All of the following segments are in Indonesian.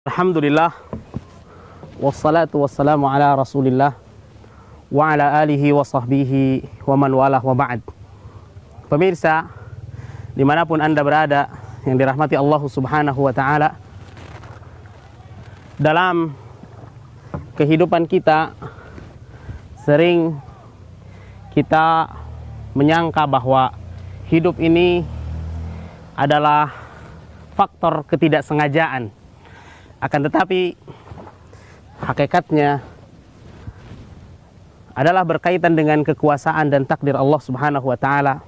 Alhamdulillah, wassalatu wassalamu ala rasulillah wa ala alihi wa sahbihi wa man walah wa ba'd. Pemirsa, dimanapun Anda berada yang dirahmati Allah subhanahu wa ta'ala, dalam kehidupan kita sering kita menyangka bahwa hidup ini adalah faktor ketidaksengajaan. Akan tetapi hakikatnya adalah berkaitan dengan kekuasaan dan takdir Allah subhanahu wa ta'ala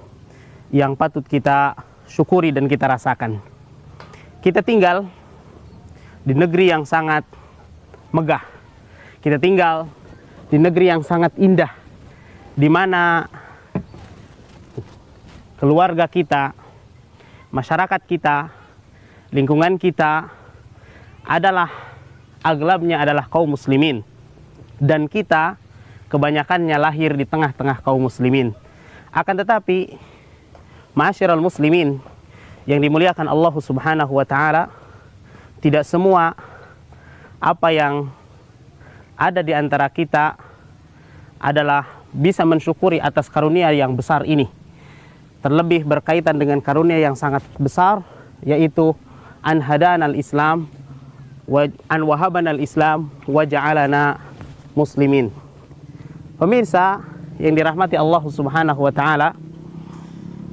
yang patut kita syukuri dan kita rasakan. Kita tinggal di negeri yang sangat megah. Kita tinggal di negeri yang sangat indah, di mana keluarga kita, masyarakat kita, lingkungan kita aglabnya adalah kaum muslimin, dan kita kebanyakannya lahir di tengah-tengah kaum muslimin. Akan tetapi ma'asyiral muslimin yang dimuliakan Allah subhanahu wa ta'ala, tidak semua apa yang ada di antara kita adalah bisa mensyukuri atas karunia yang besar ini. Terlebih berkaitan dengan karunia yang sangat besar, yaitu an hadanal Islam an wahabanal Islam wa ja'alana muslimin. Pemirsa yang dirahmati Allah subhanahu wa ta'ala,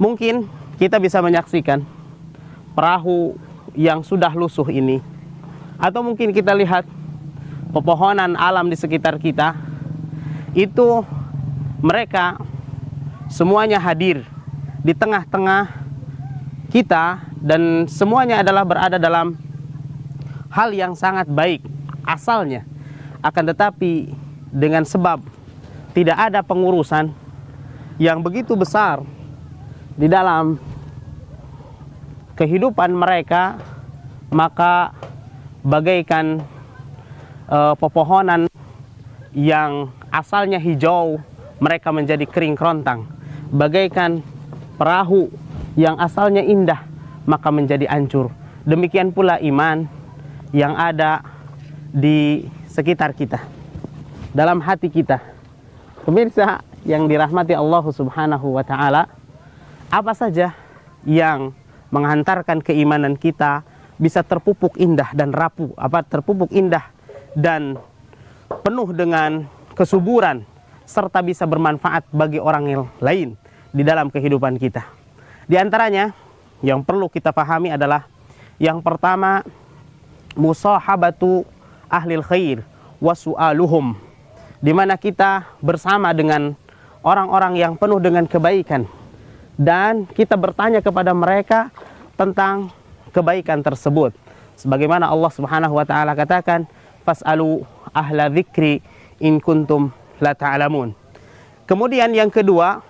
mungkin kita bisa menyaksikan perahu yang sudah lusuh ini, atau mungkin kita lihat pepohonan alam di sekitar kita, itu mereka semuanya hadir di tengah-tengah kita, dan semuanya adalah berada dalam hal yang sangat baik asalnya. Akan tetapi dengan sebab tidak ada pengurusan yang begitu besar di dalam kehidupan mereka, maka bagaikan pepohonan yang asalnya hijau, mereka menjadi kering kerontang. Bagaikan perahu yang asalnya indah, maka menjadi hancur. Demikian pula iman yang ada di sekitar kita, dalam hati kita. Pemirsa yang dirahmati Allah subhanahu wa ta'ala, apa saja yang menghantarkan keimanan kita bisa terpupuk indah dan rapuh, terpupuk indah dan penuh dengan kesuburan, serta bisa bermanfaat bagi orang yang lain di dalam kehidupan kita. Di antaranya yang perlu kita pahami adalah, yang pertama, musahabatu ahlil khair wa su'aluhum, di mana kita bersama dengan orang-orang yang penuh dengan kebaikan dan kita bertanya kepada mereka tentang kebaikan tersebut. Sebagaimana Allah subhanahu wa ta'ala katakan, fas'alu ahla dzikri in kuntum la ta'lamun. Kemudian yang kedua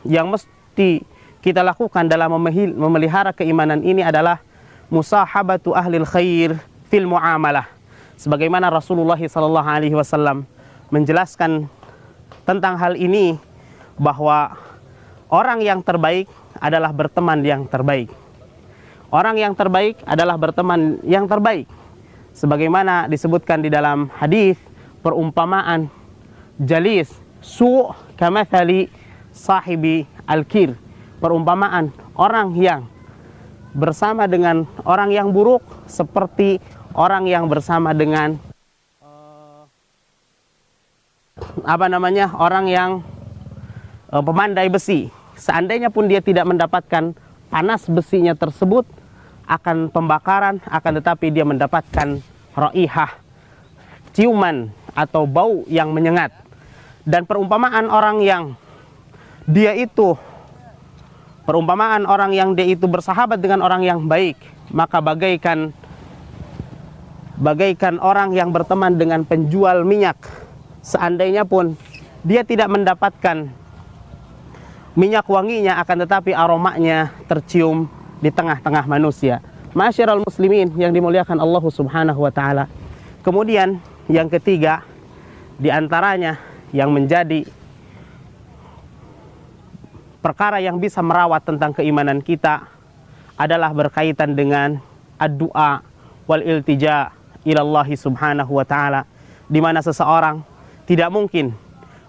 yang mesti kita lakukan dalam memelihara keimanan ini adalah musahabatu ahlil khair fil muamalah. Sebagaimana Rasulullah sallallahu alaihi wasallam menjelaskan tentang hal ini, bahwa orang yang terbaik adalah berteman yang terbaik. Orang yang terbaik adalah berteman yang terbaik. Sebagaimana disebutkan di dalam hadis, perumpamaan jalis su' kamathali sahibi al-kir. Perumpamaan orang yang bersama dengan orang yang buruk seperti orang yang bersama dengan orang yang pemandai besi. Seandainya pun dia tidak mendapatkan panas besinya tersebut akan pembakaran, akan tetapi dia mendapatkan raihah, ciuman atau bau yang menyengat. Dan perumpamaan orang yang dia itu bersahabat dengan orang yang baik, maka bagaikan orang yang berteman dengan penjual minyak. Seandainya pun dia tidak mendapatkan minyak wanginya, akan tetapi aromanya tercium di tengah-tengah manusia. Ma'asyiral muslimin yang dimuliakan Allah subhanahu wa ta'ala. Kemudian yang ketiga, di antaranya yang menjadi perkara yang bisa merawat tentang keimanan kita adalah berkaitan dengan ad-du'a wal iltija ilallahi subhanahu wa ta'ala, di mana seseorang tidak mungkin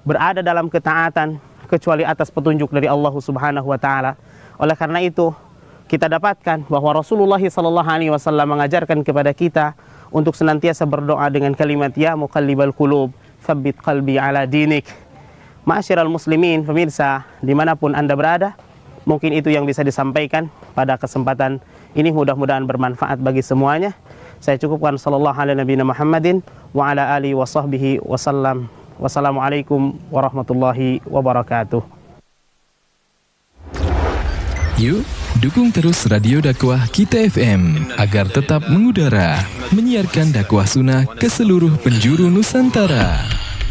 berada dalam ketaatan kecuali atas petunjuk dari Allah subhanahu wa ta'ala. Oleh karena itu, kita dapatkan bahwa Rasulullah SAW mengajarkan kepada kita untuk senantiasa berdoa dengan kalimat ya muqallibal qulub, tsabbit qalbi ala dinik. Ma'asyiral muslimin, pemirsa, dimanapun Anda berada, mungkin itu yang bisa disampaikan pada kesempatan ini, mudah-mudahan bermanfaat bagi semuanya. Saya cukupkan. Sallallahu ala nabiyina Muhammadin wa ala alihi wa sahbihi wasallam. Wassalamualaikum warahmatullahi wabarakatuh. Yuk, dukung terus Radio Dakwah Kita FM agar tetap mengudara, menyiarkan dakwah sunnah ke seluruh penjuru Nusantara.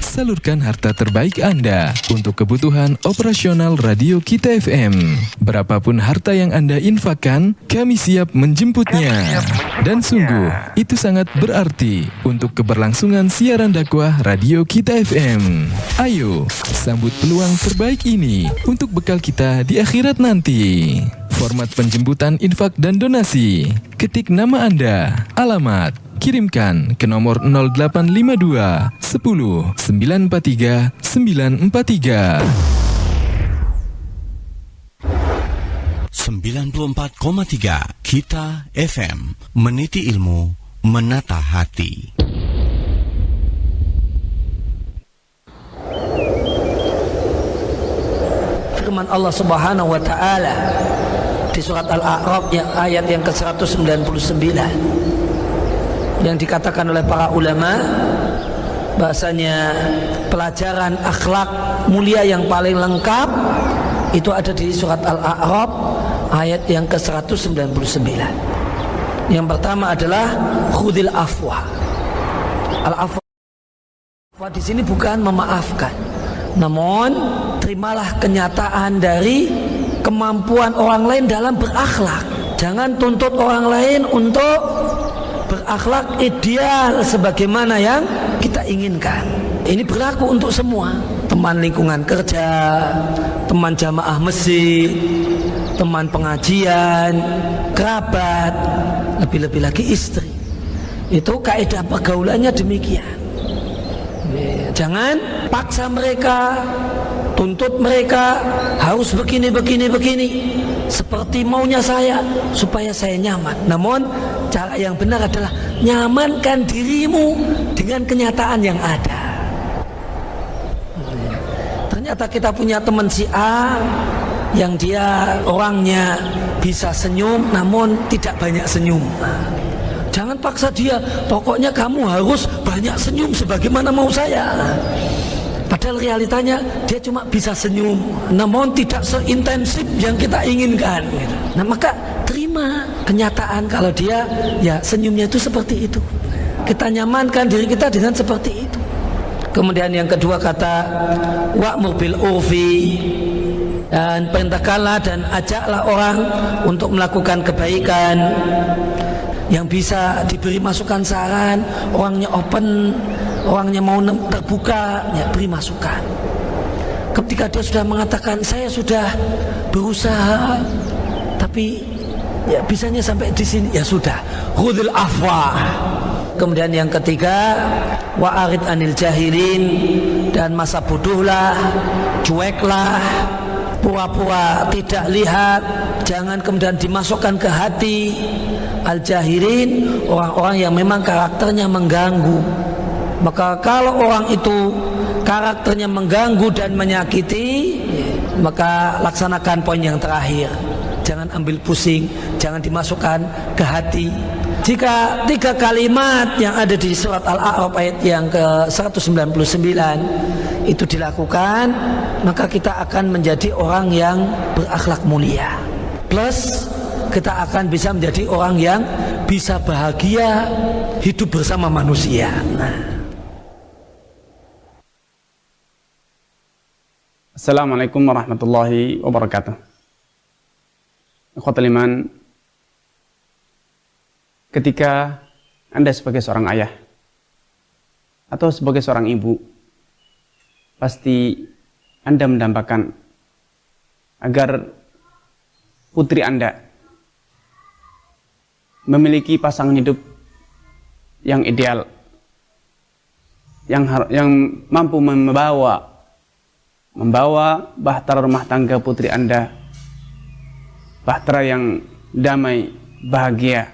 Salurkan harta terbaik Anda untuk kebutuhan operasional Radio Kita FM. Berapapun harta yang Anda infakkan, kami siap menjemputnya. Dan sungguh, itu sangat berarti untuk keberlangsungan siaran dakwah Radio Kita FM. Ayo, sambut peluang terbaik ini untuk bekal kita di akhirat nanti. Format penjemputan infak dan donasi. Ketik nama Anda, alamat, kirimkan ke nomor 0852 10 943 943. 94,3 Kita FM, meniti ilmu, menata hati. Firman Allah Subhanahu wa taala di surat Al-A'raf ayat yang ke-199 yang dikatakan oleh para ulama bahasanya pelajaran akhlak mulia yang paling lengkap itu ada di surat Al-A'raf ayat yang ke-199. Yang pertama adalah khudil afwa. Al-afwa di sini bukan memaafkan, namun terimalah kenyataan dari kemampuan orang lain dalam berakhlak. Jangan tuntut orang lain untuk berakhlak ideal sebagaimana yang kita inginkan. Ini berlaku untuk semua, teman lingkungan kerja, teman jamaah masjid, teman pengajian, kerabat, lebih-lebih lagi istri. Itu kaidah pergaulannya demikian. Jangan paksa mereka, tuntut mereka harus begini seperti maunya saya supaya saya nyaman. Namun cara yang benar adalah nyamankan dirimu dengan kenyataan yang ada. Ternyata kita punya teman si A yang dia orangnya bisa senyum namun tidak banyak senyum. Jangan paksa dia, pokoknya kamu harus banyak senyum sebagaimana mau saya. Padahal realitanya dia cuma bisa senyum, namun tidak seintensif yang kita inginkan. Nah maka terima kenyataan kalau dia ya senyumnya itu seperti itu. Kita nyamankan diri kita dengan seperti itu. Kemudian yang kedua kata wa'mur bil urfi, dan perintahkanlah dan ajaklah orang untuk melakukan kebaikan. Yang bisa diberi masukan saran, orangnya open, orangnya mau terbuka, ya beri masukan. Ketika dia sudah mengatakan saya sudah berusaha tapi ya bisanya sampai di sini, ya sudah, khudil afwa. Kemudian yang ketiga wa'arid anil jahilin, dan masa bodohlah, cueklah, pura-pura tidak lihat, jangan kemudian dimasukkan ke hati. Al-jahilin, orang-orang yang memang karakternya mengganggu. Maka kalau orang itu karakternya mengganggu dan menyakiti, maka laksanakan poin yang terakhir. Jangan ambil pusing, jangan dimasukkan ke hati. Jika 3 kalimat yang ada di surat Al-A'raf ayat yang ke-199 itu dilakukan, maka kita akan menjadi orang yang berakhlak mulia. Plus kita akan bisa menjadi orang yang bisa bahagia hidup bersama manusia. Assalamualaikum warahmatullahi wabarakatuh. Ikhwatul iman, ketika Anda sebagai seorang ayah atau sebagai seorang ibu, pasti Anda mendambakan agar putri Anda memiliki pasangan hidup yang ideal, yang mampu membawa bahtera rumah tangga putri Anda, bahtera yang damai, bahagia,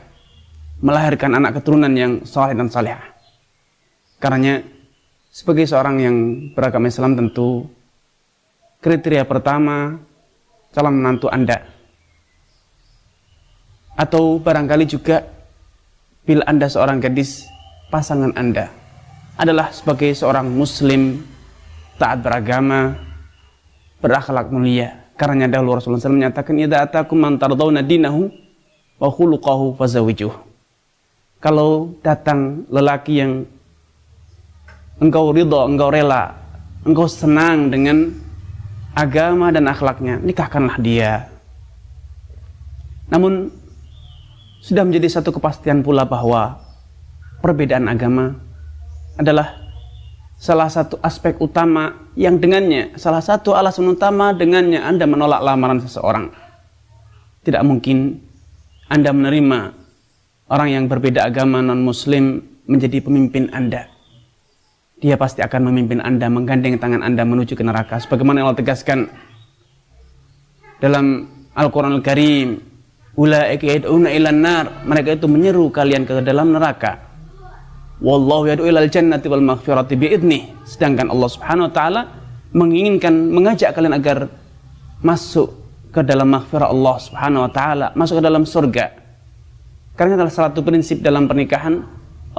melahirkan anak keturunan yang saleh dan salihah. Karena sebagai seorang yang beragama Islam, tentu kriteria pertama calon menantu Anda, atau barangkali juga bila Anda seorang gadis, pasangan Anda adalah sebagai seorang muslim, taat beragama, berakhlak mulia. Karena dahulu Rasulullah SAW menyatakan, idza atakum man tardawna dinahu wa khuluquhu fazawijuh. Kalau datang lelaki yang engkau ridha, engkau rela, engkau senang dengan agama dan akhlaknya, nikahkanlah dia. Namun sudah menjadi satu kepastian pula bahwa perbedaan agama adalah salah satu aspek utama yang dengannya, salah satu alasan utama dengannya Anda menolak lamaran seseorang. Tidak mungkin Anda menerima orang yang berbeda agama non-muslim menjadi pemimpin Anda. Dia pasti akan memimpin Anda, menggandeng tangan Anda menuju ke neraka. Sebagaimana Allah tegaskan dalam Al-Quran Al-Karim, ulaika yad'una ilan nar, mereka itu menyeru kalian ke dalam neraka. Wallahu yad'u ilal jannati wal maghfirati bi'idnih. Sedangkan Allah Subhanahu wa taala mengajak kalian agar masuk ke dalam maghfirah Allah Subhanahu wa taala, masuk ke dalam surga. Karena adalah salah satu prinsip dalam pernikahan.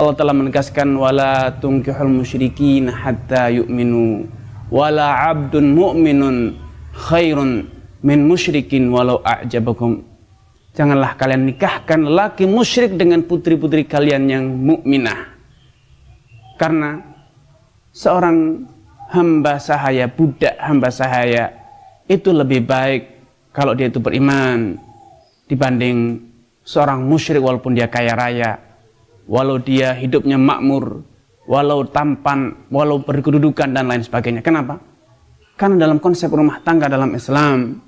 Allah telah menegaskan, wala tunkihul musyrikin hatta yu'minu wala 'abdun mu'minun khairun min musyrikin walau a'jabakum. Janganlah kalian nikahkan lelaki musyrik dengan putri-putri kalian yang mukminah. Karena seorang hamba sahaya, budak hamba sahaya, itu lebih baik kalau dia itu beriman dibanding seorang musyrik walaupun dia kaya raya, walau dia hidupnya makmur, walau tampan, walau berkedudukan dan lain sebagainya. Kenapa? Karena dalam konsep rumah tangga dalam Islam,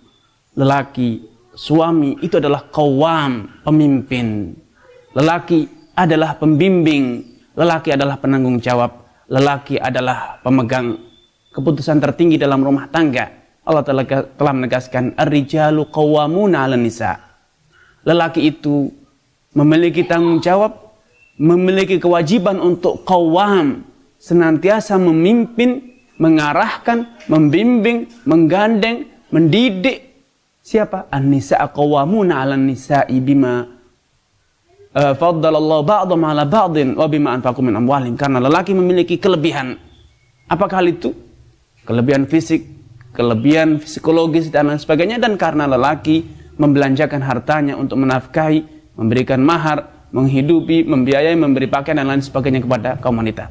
lelaki, suami itu adalah qawwam, pemimpin. Lelaki adalah pembimbing, lelaki adalah penanggung jawab, lelaki adalah pemegang keputusan tertinggi dalam rumah tangga. Allah telah menegaskan, ar-rijalu qawwamuna 'alan nisa. Lelaki itu memiliki tanggung jawab, memiliki kewajiban untuk qawwam, senantiasa memimpin, mengarahkan, membimbing, menggandeng, mendidik. Siapa? An-nisa'a qawwamuna 'alan nisa'i bima faddalallahu ba'dhum 'ala ba'dhin wa bima anfaqu min amwalihim. Karena lelaki memiliki kelebihan. Apakah hal itu? Kelebihan fisik, kelebihan psikologis dan lain sebagainya, dan karena lelaki membelanjakan hartanya untuk menafkahi, memberikan mahar, menghidupi, membiayai, memberi pakaian dan lain sebagainya kepada kaum wanita.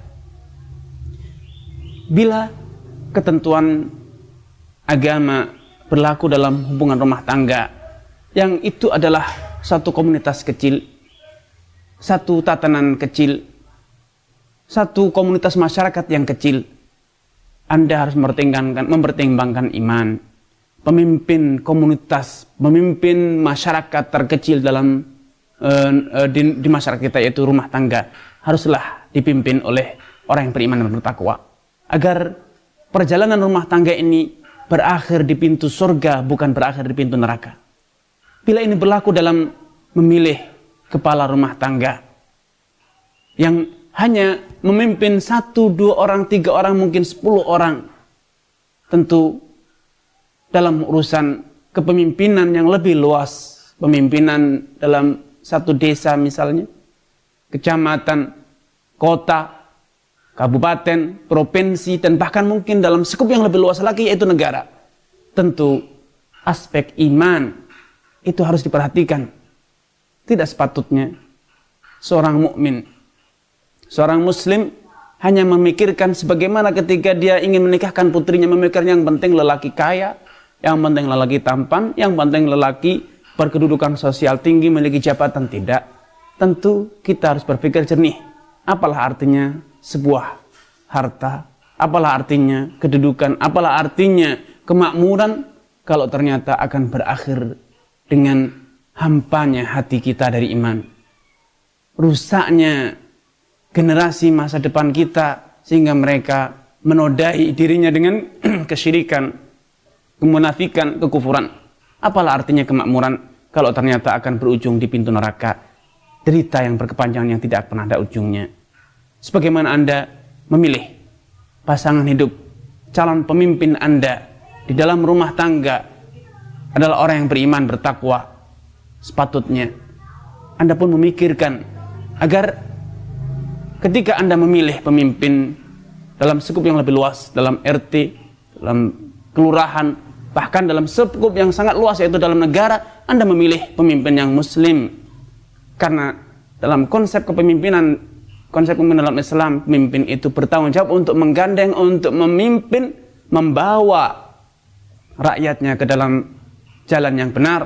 Bila ketentuan agama berlaku dalam hubungan rumah tangga, yang itu adalah satu komunitas kecil, satu tatanan kecil, satu komunitas masyarakat yang kecil, Anda harus mempertimbangkan iman. Pemimpin komunitas, pemimpin masyarakat terkecil dalam di masyarakat kita, yaitu rumah tangga, haruslah dipimpin oleh orang yang beriman dan bertakwa, agar perjalanan rumah tangga ini berakhir di pintu surga, bukan berakhir di pintu neraka. Bila ini berlaku dalam memilih kepala rumah tangga yang hanya memimpin 1, 2 orang, 3 orang, mungkin 10 orang, tentu dalam urusan kepemimpinan yang lebih luas, pemimpinan dalam satu desa misalnya, kecamatan, kota, kabupaten, provinsi, dan bahkan mungkin dalam skup yang lebih luas lagi, yaitu negara. Tentu aspek iman itu harus diperhatikan. Tidak sepatutnya seorang mukmin, seorang muslim hanya memikirkan sebagaimana ketika dia ingin menikahkan putrinya, memikirkan yang penting lelaki kaya, yang penting lelaki tampan, yang penting lelaki berkedudukan sosial tinggi, memiliki jabatan. Tidak. Tentu kita harus berpikir jernih. Apalah artinya sebuah harta, apalah artinya kedudukan, apalah artinya kemakmuran, kalau ternyata akan berakhir dengan hampanya hati kita dari iman, rusaknya generasi masa depan kita, sehingga mereka menodai dirinya dengan kesyirikan, kemunafikan, kekufuran. Apalah artinya kemakmuran kalau ternyata akan berujung di pintu neraka, derita yang berkepanjangan yang tidak pernah ada ujungnya. Sebagaimana Anda memilih pasangan hidup, calon pemimpin Anda di dalam rumah tangga adalah orang yang beriman, bertakwa, sepatutnya Anda pun memikirkan agar ketika Anda memilih pemimpin dalam skup yang lebih luas, dalam RT, dalam kelurahan, bahkan dalam skup yang sangat luas yaitu dalam negara, Anda memilih pemimpin yang muslim. Karena dalam konsep kepemimpinan, konsep pemimpin dalam Islam, pemimpin itu bertanggung jawab untuk menggandeng, untuk memimpin, membawa rakyatnya ke dalam jalan yang benar,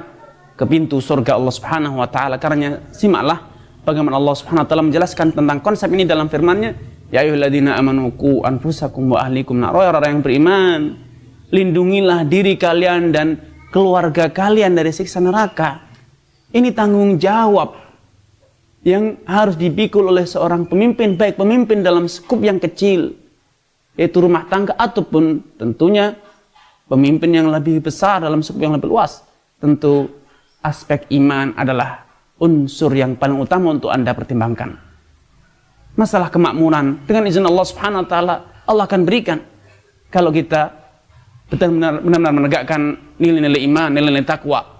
ke pintu surga Allah Subhanahu wa taala. Karena simaklah bagaimana Allah Subhanahu wa taala menjelaskan tentang konsep ini dalam firman-Nya, ya ayyuhalladzina amanu qu anfusakum wa ahlikum nar. Orang yang beriman, lindungilah diri kalian dan keluarga kalian dari siksa neraka. Ini tanggung jawab yang harus dipikul oleh seorang pemimpin, baik pemimpin dalam skup yang kecil, yaitu rumah tangga, ataupun tentunya pemimpin yang lebih besar dalam skup yang lebih luas. Tentu aspek iman adalah unsur yang paling utama untuk Anda pertimbangkan. Masalah kemakmuran, dengan izin Allah Subhanahu wa taala, Allah akan berikan kalau kita benar-benar menegakkan nilai-nilai iman, nilai-nilai takwa.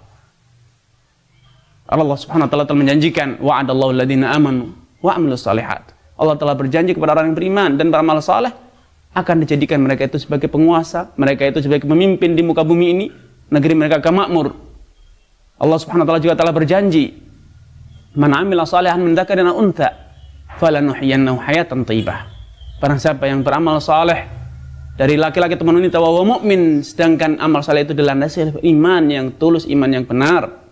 Allah Subhanahu wa taala telah menjanjikan, wa'adallahu alladziina amanu wa 'amilus shalihat. Allah telah berjanji kepada orang yang beriman dan beramal saleh akan dijadikan mereka itu sebagai penguasa, mereka itu sebagai pemimpin di muka bumi ini, negeri mereka akan makmur. Allah Subhanahu wa taala juga telah berjanji, man 'amila shalihan min dzakarin aw untha falanuhyiyannahu hayatan thayyibah. Barang siapa yang beramal saleh dari laki-laki atau wanita wa mukmin, sedangkan amal saleh itu dilandasi oleh iman yang tulus, iman yang benar,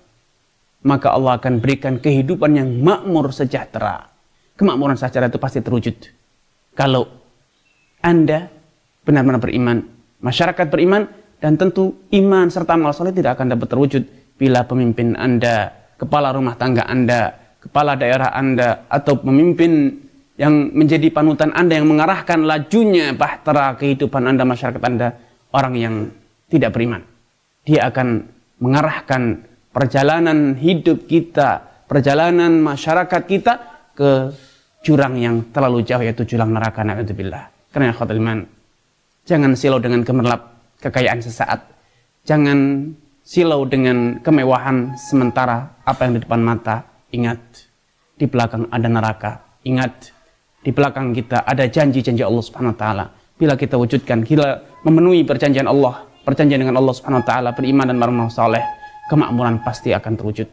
maka Allah akan berikan kehidupan yang makmur, sejahtera. Kemakmuran sejahtera itu pasti terwujud kalau Anda benar-benar beriman, masyarakat beriman, dan tentu iman serta amal saleh tidak akan dapat terwujud bila pemimpin Anda, kepala rumah tangga Anda, kepala daerah Anda, atau pemimpin yang menjadi panutan Anda, yang mengarahkan lajunya bahtera kehidupan Anda, masyarakat Anda, orang yang tidak beriman. Dia akan mengarahkan perjalanan hidup kita, perjalanan masyarakat kita ke jurang yang terlalu jauh, yaitu jurang neraka, na'udzubillah. Karena ikhwatul iman, jangan silau dengan gemerlap kekayaan sesaat, jangan silau dengan kemewahan sementara apa yang di depan mata. Ingat, di belakang ada neraka. Ingat, di belakang kita ada janji-janji Allah Subhanahu wa taala. Bila kita wujudkan, kita memenuhi perjanjian Allah, perjanjian dengan Allah Subhanahu wa taala, beriman dan beramal saleh, kemakmuran pasti akan terwujud.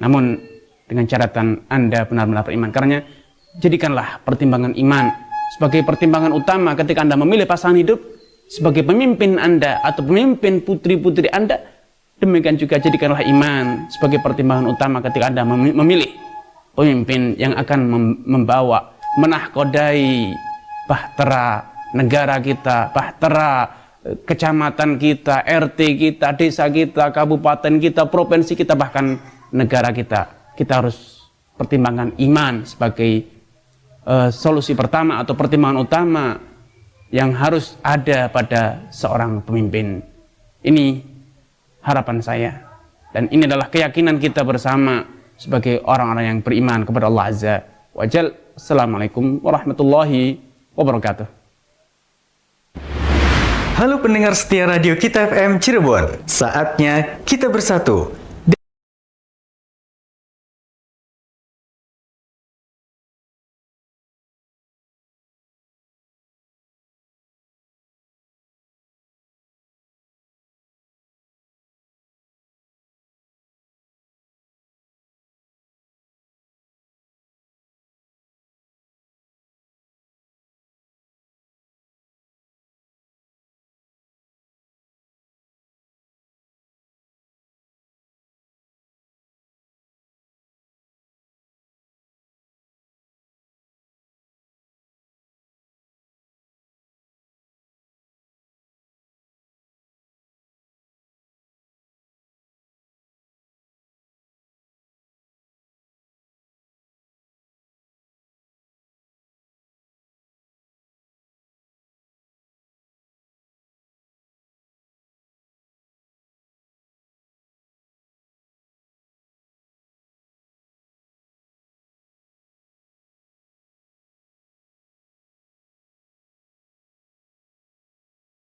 Namun dengan catatan Anda benar-benar beriman. Karena jadikanlah pertimbangan iman sebagai pertimbangan utama ketika Anda memilih pasangan hidup, sebagai pemimpin Anda atau pemimpin putri-putri Anda. Demikian juga jadikanlah iman sebagai pertimbangan utama ketika Anda memilih pemimpin yang akan membawa, menahkodai bahtera negara kita, bahtera kecamatan kita, RT kita, desa kita, kabupaten kita, provinsi kita, bahkan negara kita. Kita harus pertimbangkan iman sebagai solusi pertama atau pertimbangan utama yang harus ada pada seorang pemimpin. Ini harapan saya, dan ini adalah keyakinan kita bersama sebagai orang-orang yang beriman kepada Allah Azza wa Jalla. Assalamualaikum warahmatullahi wabarakatuh. Halo pendengar setia radio Kita FM Cirebon, saatnya kita bersatu